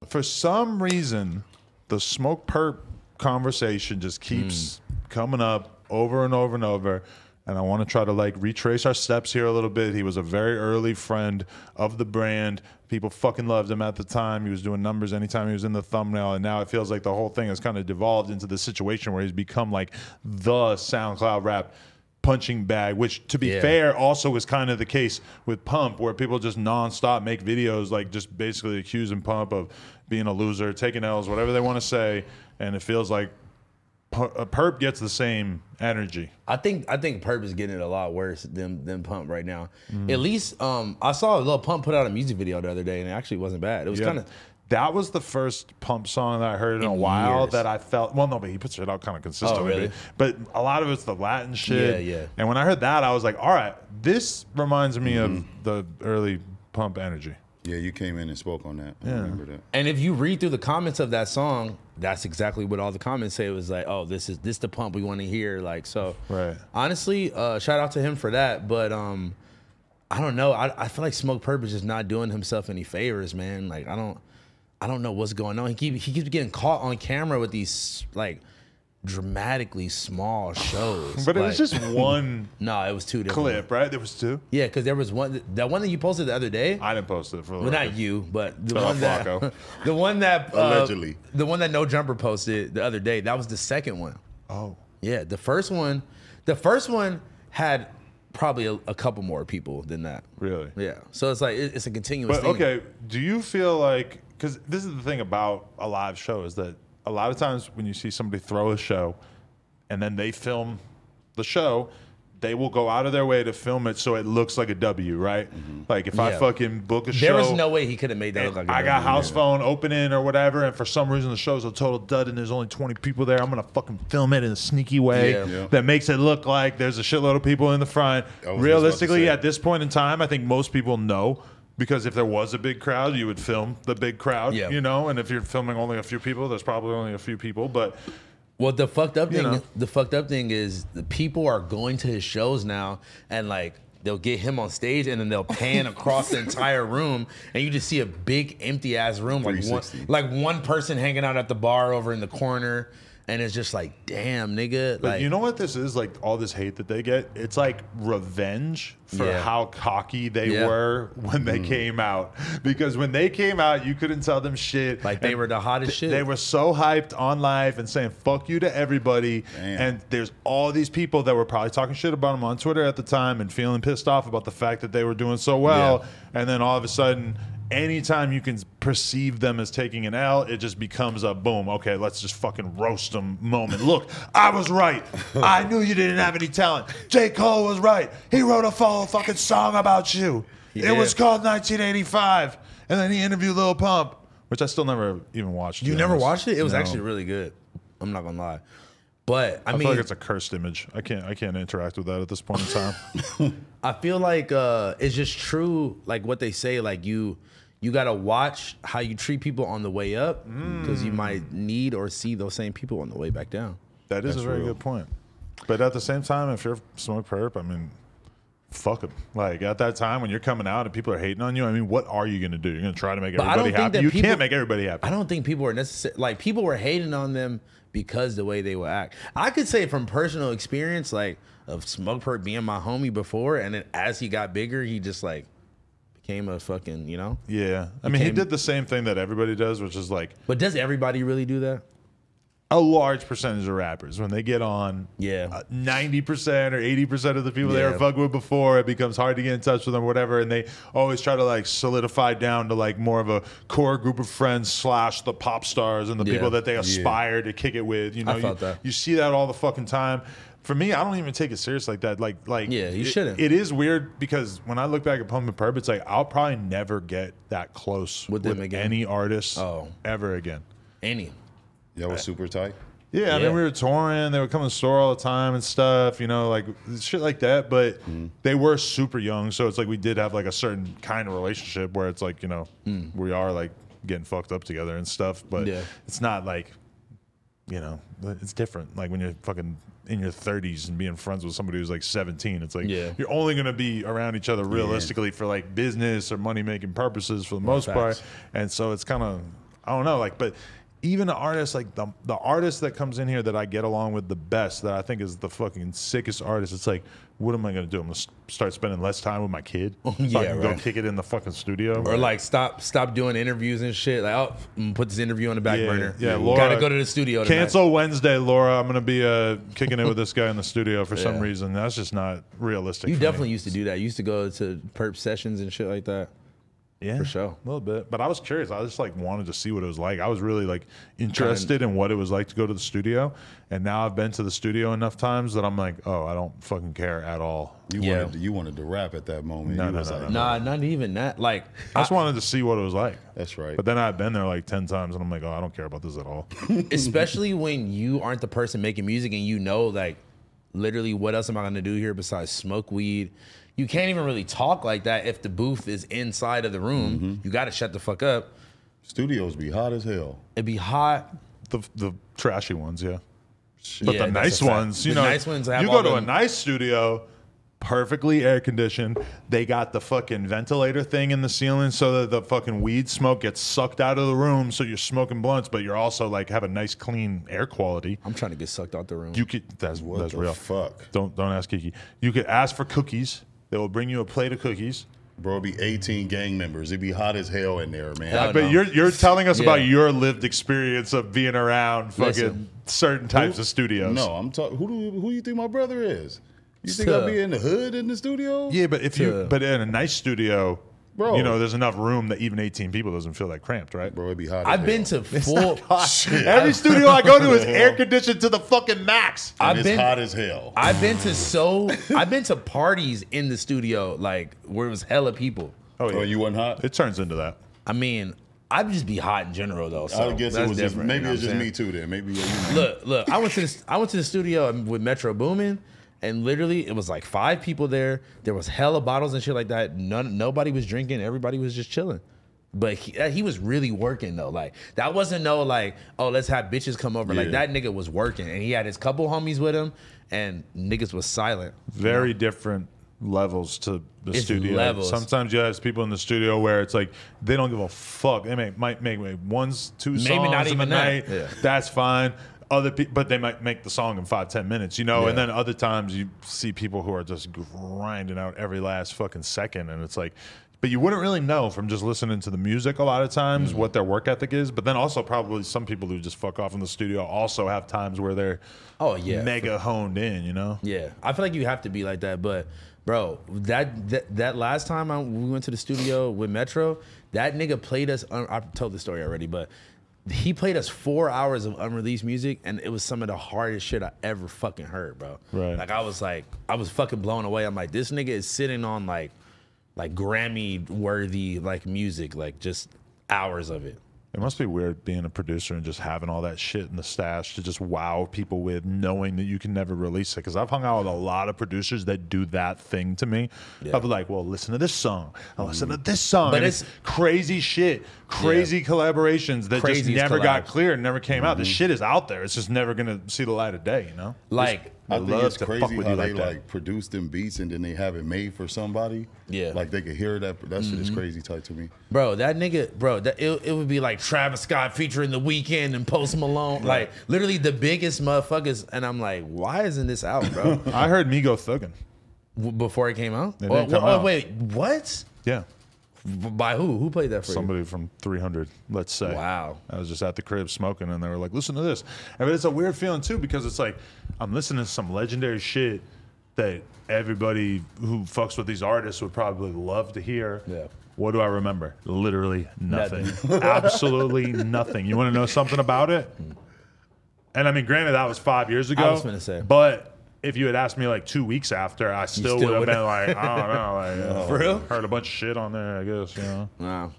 for some reason, the Smokepurpp conversation just keeps coming up over and over and over. And I want to try to like retrace our steps here a little bit. He was a very early friend of the brand. People fucking loved him at the time. He was doing numbers anytime he was in the thumbnail. And now it feels like the whole thing has kind of devolved into the situation where he's become like the SoundCloud rap punching bag, which to be fair also was kind of the case with Pump, where people just nonstop make videos like just basically accusing Pump of being a loser, taking L's, whatever they want to say. And it feels like Purpp gets the same energy. I think Purpp is getting it a lot worse than Pump right now. At least I saw a little Pump put out a music video the other day, and it actually wasn't bad. It was kind of. That was the first Pump song that I heard in a while that I felt. Well, no, but he puts it out kind of consistently. Oh, really? But a lot of it's the Latin shit. Yeah. And when I heard that, I was like, all right, this reminds me of the early Pump energy. Yeah, you came in and spoke on that. I remember that. And if you read through the comments of that song, that's exactly what all the comments say. It was like, oh, this the Pump we want to hear. Like, so honestly, shout out to him for that. But I don't know. I feel like Smokepurpp is just not doing himself any favors, man. Like, I don't know what's going on. He keeps getting caught on camera with these like dramatically small shows. But it was just one. No, it was two different clip, right? There was two. Yeah, because there was one. That one that you posted the other day. I didn't post it for. Well, not you, but the one that the one that allegedly the one that No Jumper posted the other day. That was the second one. Oh, yeah. The first one had probably a couple more people than that. Really? Yeah. So it's like it's a continuous. But thing. okay, do you feel like, because this is the thing about a live show, is that a lot of times when you see somebody throw a show and then they film the show, they will go out of their way to film it so it looks like a W, right? Like if I fucking book a show. There was no way he could have made that look like a W. I got house phone opening or whatever, and for some reason the show's a total dud and there's only 20 people there. I'm going to fucking film it in a sneaky way that makes it look like there's a shitload of people in the front. Realistically, at this point in time, I think most people know. Because if there was a big crowd, you would film the big crowd, you know? And if you're filming only a few people, there's probably only a few people, but... Well, the fucked up thing is the people are going to his shows now and like they'll get him on stage and then they'll pan across the entire room and you just see a big empty ass room, like one person hanging out at the bar over in the corner. And it's just like, damn, nigga. But like, you know what this is? Like, all this hate that they get, it's like revenge for how cocky they were when they came out. Because when they came out, you couldn't tell them shit. Like, they were the hottest shit. They were so hyped on live and saying, fuck you to everybody. Damn. And there's all these people that were probably talking shit about them on Twitter at the time and feeling pissed off about the fact that they were doing so well. And then all of a sudden... anytime you can perceive them as taking an L, it just becomes a boom. Okay, let's just fucking roast them moment. Look, I was right. I knew you didn't have any talent. J. Cole was right. He wrote a full fucking song about you. It was called 1985. And then he interviewed Lil Pump, which I still never even watched. You never watched it? It was actually really good. I'm not gonna lie. But I mean, feel like it's a cursed image. I can't interact with that at this point in time. I feel like it's just true, like what they say, like you gotta watch how you treat people on the way up because you might need or see those same people on the way back down. That's a very good point. But at the same time, if you're Smokepurpp, I mean, fuck them. Like at that time when you're coming out and people are hating on you, I mean, what are you gonna do? You're gonna try to make everybody happy? You can't make everybody happy. I don't think people are necessarily like people were hating on them because the way they would act. I could say from personal experience, like of Smokepurpp being my homie before, and then as he got bigger, he just like became a fucking, you know? Yeah. I mean, he did the same thing that everybody does, which is like... But does everybody really do that? A large percentage of rappers, when they get on, 90% or 80% of the people they were fucking with before, it becomes hard to get in touch with them or whatever, and they always try to like solidify down to like more of a core group of friends / the pop stars and the people that they aspire to kick it with. You know, I felt that. You see that all the fucking time. For me, I don't even take it serious like that. Like you shouldn't. It is weird because when I look back at Pump and Purpp, it's like I'll probably never get that close with them again. Any artist ever again. Any. Y'all was super tight. Yeah, I mean, we were touring. They would come to the store all the time and stuff, you know, like shit like that. But they were super young, so it's like we did have like a certain kind of relationship where it's like, you know, we are like getting fucked up together and stuff. But it's not like, you know, it's different. Like when you're fucking in your 30s and being friends with somebody who's like 17, it's like you're only going to be around each other realistically for like business or money making purposes for the most part. And so it's kind of, I don't know, like, but even an artist like the artist that comes in here that I get along with the best, that I think is the fucking sickest artist, it's like, what am I gonna do? I'm gonna start spending less time with my kid, so I can go kick it in the fucking studio, or like stop doing interviews and shit. Like, oh, put this interview on the back burner. Yeah, Laura, gotta go to the studio tonight. Cancel Wednesday, Laura. I'm gonna be kicking it with this guy in the studio for some reason. That's just not realistic. You definitely used to do that. You used to go to Purpp sessions and shit like that. Yeah, for sure, a little bit. But I was curious. I just like wanted to see what it was like. I was really like interested in what it was like to go to the studio. And now I've been to the studio enough times that I'm like, oh, I don't fucking care at all. You wanted to rap at that moment. No, not even that. Like, I just wanted to see what it was like. That's right. But then I've been there like 10 times, and I'm like, oh, I don't care about this at all. Especially when you aren't the person making music, and you know, like, literally, what else am I gonna do here besides smoke weed? You can't even really talk like that if the booth is inside of the room. You got to shut the fuck up. Studios be hot as hell. It'd be hot. The trashy ones, yeah. Shit. But Yeah, the nice ones, you the know, nice ones have you all go to a them- nice studio, perfectly air conditioned. They got the fucking ventilator thing in the ceiling so that the fucking weed smoke gets sucked out of the room. So you're smoking blunts, but you're also like have a nice clean air quality. I'm trying to get sucked out the room. You could that's real. Fuck. Don't ask Kiki. You could ask for cookies. They will bring you a plate of cookies. Bro, it'd be 18 gang members. It'd be hot as hell in there, man. Hell But no. you're telling us about your lived experience of being around fucking Listen. certain types of studios. No, I'm talking. Who you think my brother is? You think I'll be in the hood in the studio? Yeah, but but in a nice studio, Bro. you know, there's enough room that even 18 people doesn't feel that cramped, right? Bro, it'd be hot. I've been to full. Every studio I go to is air conditioned to the fucking max. And it's hot as hell. I've been to parties in the studio, like, where it was hella people. Oh, you wasn't hot? It turns into that. I mean, I'd just be hot in general, though. So I guess it that's was just different, maybe you know it's what just I'm me saying? too. Then maybe. Look. I went to the studio with Metro Boomin, and literally it was like 5 people there. There was hella bottles and shit like that. Nobody was drinking. Everybody was just chilling. But he was really working though. Like, that wasn't no like, oh, let's have bitches come over. Like, that nigga was working, and he had his couple homies with him, and niggas was silent. Very different levels to the studio. Levels. Sometimes you have people in the studio where it's like they don't give a fuck. They might make 1, 2 songs Maybe not in even the night. that. Yeah. That's fine. Other people, but they might make the song in 5-10 minutes, you know. Yeah. And then other times you see people who are just grinding out every last fucking second, and it's like, but you wouldn't really know from just listening to the music a lot of times what their work ethic is. But then also probably some people who just fuck off in the studio also have times where they're mega honed in, you know. Yeah, I feel like you have to be like that. But bro, that last time we went to the studio with Metro, that nigga played us. I told the story already, but he played us 4 hours of unreleased music, and it was some of the hardest shit I ever fucking heard, bro. Right. Like, I was fucking blown away. I'm like, this nigga is sitting on like Grammy worthy like music, like just hours of it. It must be weird being a producer and just having all that shit in the stash to just wow people with, knowing that you can never release it. Because I've hung out with a lot of producers that do that thing to me. I'll be like, well, listen to this song. I'll listen to this song. But and it's crazy shit, crazy collaborations that just never got cleared, never came out. The shit is out there. It's just never going to see the light of day, you know? Like, I think love it's to crazy fuck with how you they like that. like produce them beats and then they have it made for somebody. Yeah. Like they could hear that. That shit is crazy tight to me. bro, that nigga, bro, it would be like Travis Scott featuring The Weeknd and Post Malone, like literally the biggest motherfuckers. And I'm like, why isn't this out, bro? I heard Migo thugging. Before it came out? It didn't come out. Wait, what? Yeah. By who? Who played that for Somebody from 300, let's say. Wow. I was just at the crib smoking, and they were like, listen to this. And it's a weird feeling, too, because it's like, I'm listening to some legendary shit that everybody who fucks with these artists would probably love to hear. Yeah. What do I remember? Literally nothing. Absolutely nothing. You want to know something about it? And I mean, granted, that was 5 years ago. I was gonna say. But if you had asked me like 2 weeks after, I still would have been like, I don't know. Like, For real? Heard a bunch of shit on there, I guess, you know. Wow.